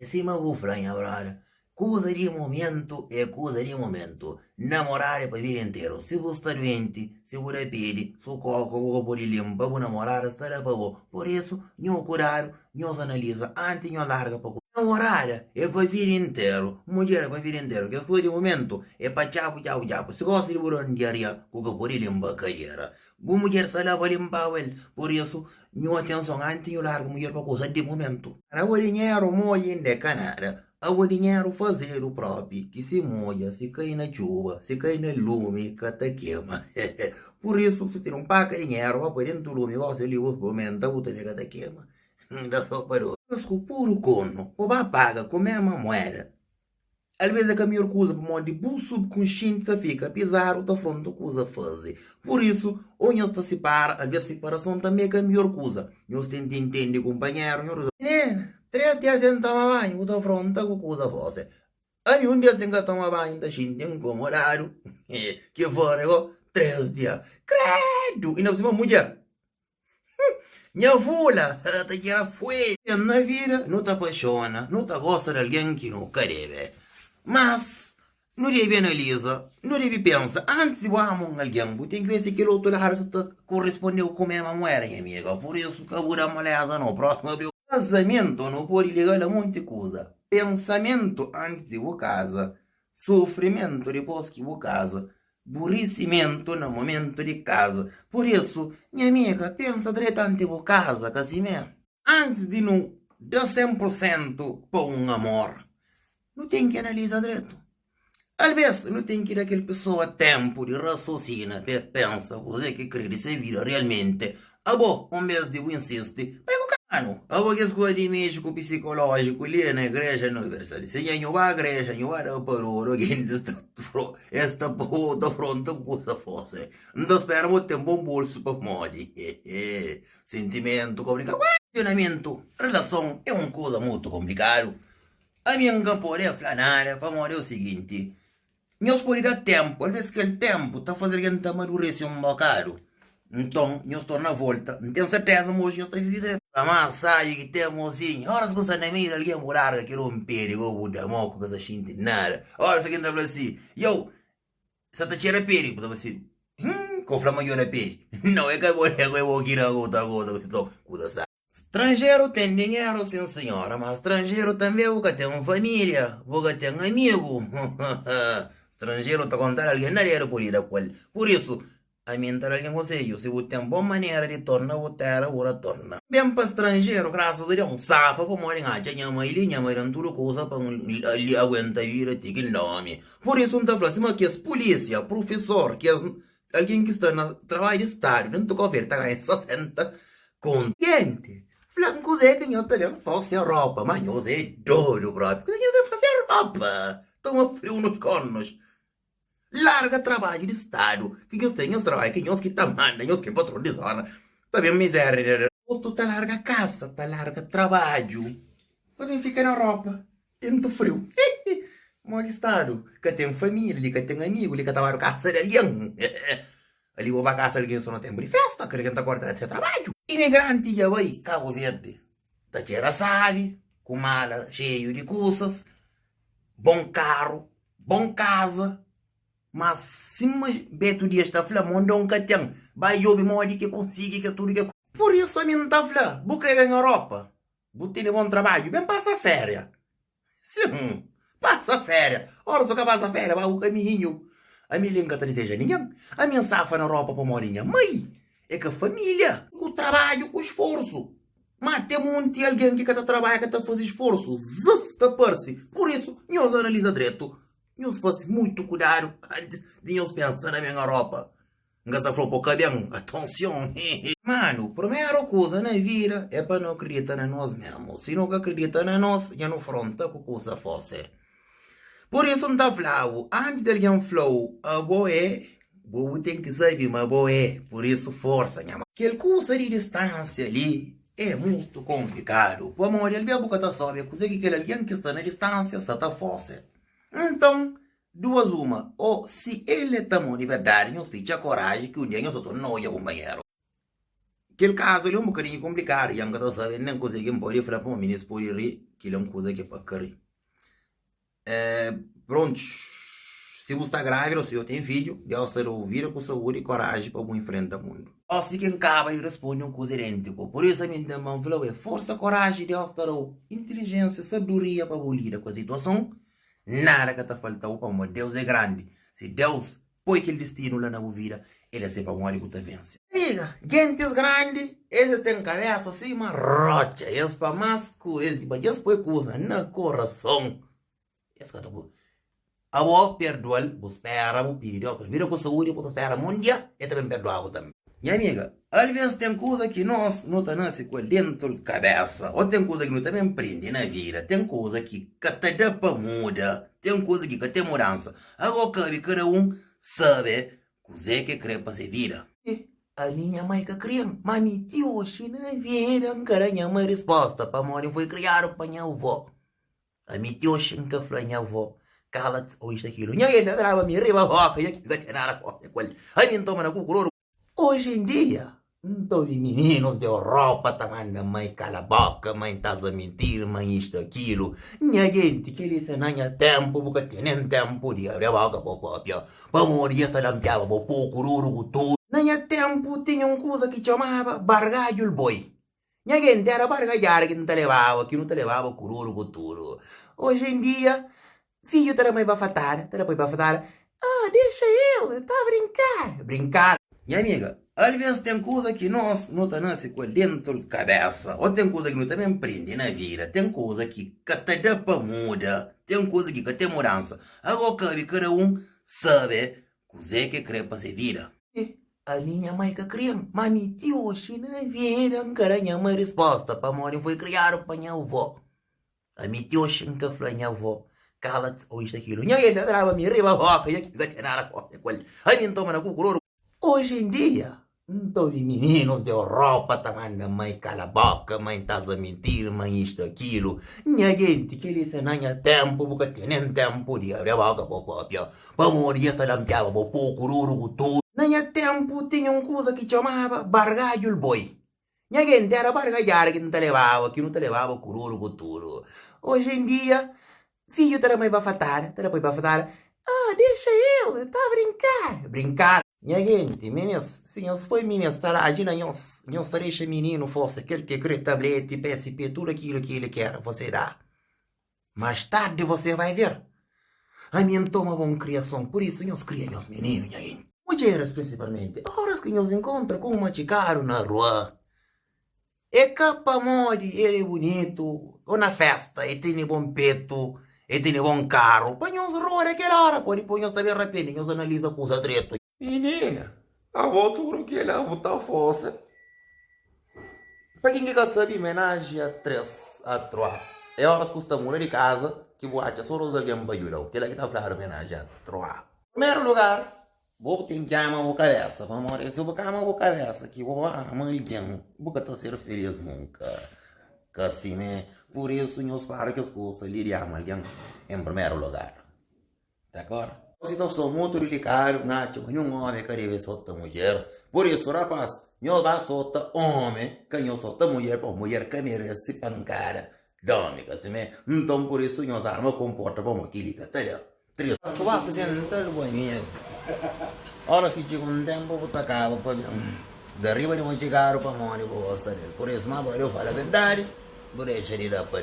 Cima o franha, brother. Coisa de momento é coisa de momento. Namorar é para vir inteiro. Se você está doente, se você pede, se o coco por limpa, o namorar estará para você. Por isso, não curar, não analisa, antes não larga para namorar é para vir inteiro. Mulher é para vir inteiro. Que coisa de momento é para chapo, chapo, chapo. Se gosta de burão diaria, o que por limpa a carreira. A mulher sai lá para limpar ele. Por isso, não atenção, antes não larga a mulher para coisa de momento. Para o dinheiro, muito ainda canara. O dinheiro fazer o próprio, que se molha, se cai na chuva, se cai no lume, que te queima. Por isso, se tem um paca de dinheiro, vai por dentro do lume, gosta de luz, comenta, o também que te queima. Da só parou. Mas com puro cono, o vai paga, como é uma moeda. Às vezes a melhor coisa para modo de subconsciente que fica, pisar o da fronte coisa fazer. Por isso, ou nós está separa, às vezes a separação também é a melhor coisa. Nós temos de entender, companheiro, nós 3 dias sem tomar banho, o da fronte com coisa fazer. A mim dia sem tomar banho, da gente tem um horário, que fora, 3 dias. Credo! E não se uma mulher. Minha fula, te quer foi. Na vida, não te apaixona, não te gosta de alguém que não quer. Mas, não deve analisar, não deve pensar, antes de amar alguém, tem que ver se aquele outro lado correspondeu com a minha mulher, minha amiga. Por isso, que eu vou dar uma olhada no próximo. Casamento não pode ligar a muita coisa. Pensamento antes de você casa, sofrimento depois que você casa, aborrecimento no momento de casa. Por isso, minha amiga, pensa direito antes de você casa, casimento. Antes de não dar 100% para um amor. Não tem que analisar direito. Às vezes, não tem que dar aquela pessoa tempo de raciocínio, pensa, você que crê se vira realmente. Ah, bom, ao invés de insistir, vai com cano. Ah, bom, que escola de médico psicológico, ali na igreja universal. Se não vai à igreja, não vai dar para o alguém esta puta pronta coisa fosse. Não espera muito tempo um bolso para modi. Sentimento complicado. Relacionamento, relação é uma coisa muito complicada. A minha pode falar para morrer o seguinte. Nós podemos dar tempo, às vezes que o tempo está fazendo a gente amadurecer um bocado. Então, nós torna a volta. Não tenho certeza, hoje nós estamos vivendo. A massa que temos assim. Ora, se você não mira, alguém murar, que não impede, ou o demônio, que você xinte nada. Ora, se alguém está falando assim, eu, se você tira peri, você assim, com flama eu na peri. Não, é que eu vou aqui na gota, você está, coisa sabe. Estrangeiro tem dinheiro, sim senhora, mas estrangeiro também nunca tem uma família, nunca tem um amigo. Estrangeiro está contando alguém na área por ir a qual. Por isso, a mim está alguém com você, se você tem uma boa maneira de tornar o terra, ora torna. Bem para estrangeiro, graças a Deus, um safa para morar em Ásia, minha mãe não tudo coisa para ali aguenta vir a ter nome. Por isso, não está falando, que é polícia, professor, que é alguém que está no trabalho de Estado, não está conversa, está ganhando 60 contente. Flanco Zé que eu também faço roupa, mas eu sei doido, próprio. Eu devo fazer roupa. Toma frio nos cornos. Larga trabalho de Estado. Que eu tenho trabalho, que eu que tá mandando, eu que patrão de zona. Também miséria. Tu tá larga casa, tá larga trabalho. Também fica na roupa. Tento frio. Mas Estado, que tem família, que tem amigo, que trabalha casa de alguém. Ali vou para casa, alguém só não tem de festa, que alguém tá cortando de trabalho. Imigrante já vai, Cabo Verde. Da Tierra sabe, com mala cheio de coisas, bom carro, bom casa. Mas se Beto Dias está falando, nunca tem. Vai eu me que consiga, que tudo que. Por isso a mim não está falando. Vou querer na Europa. Vou ter bom trabalho. Bem, passa férias. Sim, passa férias. Ora, só que passa férias, vai o caminho. A minha língua está de ninguém. A minha safa na Europa para morinha. Mãe, é que a família, o trabalho, o esforço. Mas tem muito de alguém que está trabalhando, que está fazendo esforço. Zasta parece. Por isso, nós analisa direito. Nós fosse muito cuidado antes de nós pensar na minha Europa. Nós falou pouco bem, atenção. Mano, a primeira coisa na vida é para não acreditar em nós mesmos. Se não acredita em nós, já não fronta com coisa fosse. Por isso não está falando, antes de alguém falar, a boa é, boa tem que saber, mas boa é, por isso força, minha mãe. Aquele curso de distância ali é muito complicado. Por amor de Deus, a boca sobe, coisa que aquele alguém que está na distância está forte. Então, duas uma, ou se ele está de verdade, nós fica a coragem que um dia nós estou noia, companheiro. Aquele caso ele é um bocadinho complicado, e ainda estou sabendo, nem consegui pode falar para o ministro por ir, que ele é uma coisa que é para querer. Pronto, se você está grávida ou se eu tenho filho, Deus te ouvir com saúde e coragem para enfrentar o mundo. Ou se quem acaba e responde um coisa idêntico. Por isso a minha irmã falou, força, coragem, Deus te deu inteligência, sabedoria para lidar com a situação. Nada que te falta, como Deus é grande. Se Deus põe aquele destino lá na vida, ele é sempre um homem que vence. Amiga, gente grandes, eles têm cabeça assim, uma rocha. Eles para mais coisas, eles põem coisa no coração. Esse que eu estou. A boa perdoa, você espera, você pede, você vira com saúde, você espera um dia, e também perdoa também. E amiga, às vezes tem coisa que nós não estamos dentro da cabeça, ou tem coisa que não também prende na vida, tem coisa que até dá para mudar, tem coisa que tem mudança. Agora que cada um sabe o que quer para ser vida. A minha mãe que criou, mas me hoje na vida, cara, minha resposta para morrer foi criar para minha avó. A minha hoje nunca foi minha avó. Cala-te, ou isto aquilo. Ninguém ainda trava a minha riba, roca, e aqui que tem nada com ele. Aí me toma na cucururu. Hoje em dia, não vi meninos de Europa também, mãe cala a boca, mãe estás a mentir, mãe isto, aquilo. Minha gente, que eles não têm tempo, porque têm tempo de abrir a boca para o próprio. Para morrer, esta lampiava, para o cucururu, tudo. Não tempo, tinha uma coisa que chamava bargalho boi. Minha gente era bargalhar que não te levava, o cururu, tudo. Hoje em dia, filho, te vai bafatar, Ah, deixa ele, está a brincar. E amiga, às vezes tem coisa que nós não estamos dentro da cabeça, ou tem coisa que não também prende na vida, tem coisa que até dá para mudar, tem coisa que tem mudança. Agora que cada um sabe o que quer para ser vida. A minha mãe que criou, mas me hoje na vida, cara, minha resposta para morrer foi criar para minha avó. A minha hoje nunca foi minha avó. Cala-te, ou isto aquilo. Ninguém ainda trava a minha riba, roca, e aqui que tem nada com ele. Aí me toma na cucururu. Hoje em dia, não vi meninos de Europa também, mãe cala a boca, mãe estás a mentir, mãe isto, aquilo. Minha gente, que eles não têm tempo, porque têm tempo de abrir a boca para o próprio. Para morrer, esta lampiava, para o cucururu, tudo. Não há tempo, tinha uma coisa que chamava bargalho boi. Minha gente era bargalhar que não te levava, o cururu, tudo. Hoje em dia, filho, te vai bafatar, Ah, deixa ele, está a brincar. Minha gente, meninas, se nós foi meninas, imagina nós deixa menino fosse aquele que quer tablete, PSP, tudo aquilo que ele quer, você dá. Mais tarde você vai ver. A minha toma uma criação, por isso nós criamos meninos, minha gente. Mulheres principalmente, horas que nos encontram com uma chicaro na rua. É capa mode, ele é bonito, ou na festa, e tem bom peto, e tem bom carro. Põe uns rolar aquela hora, pode põe uns também rapidinho, nós analisa a coisa direito. Menina, a volta que ele é botar força. Para quem que sabe, homenagem a 3, a 3. É horas que estamos de casa, que vou achar só os aviões para ajudar. Que é que está falando homenagem a 3. Primeiro lugar, vou ter que amar a cabeça. Vamos ver se eu vou amar a cabeça. Que vou amar alguém. Vou estar ser feliz nunca. Que assim, né? Por isso, eu espero que as coisas lhe amam alguém em primeiro lugar. Tá agora? Se não sou muito delicado, nenhum homem quer ver solta mulher. Por isso, rapaz, eu vou soltar homem, que eu solta mulher, para mulher que merece pancada. Dome, assim, né? Então, por isso, eu arma comporta como aquele que está ali. Três. Só vai apresentar o boninho. Ora que chega um tempo, vou tacar, para derriba de um cigarro para morrer, vou gostar dele. Por isso, mas eu falo a verdade, vou deixar ele lá para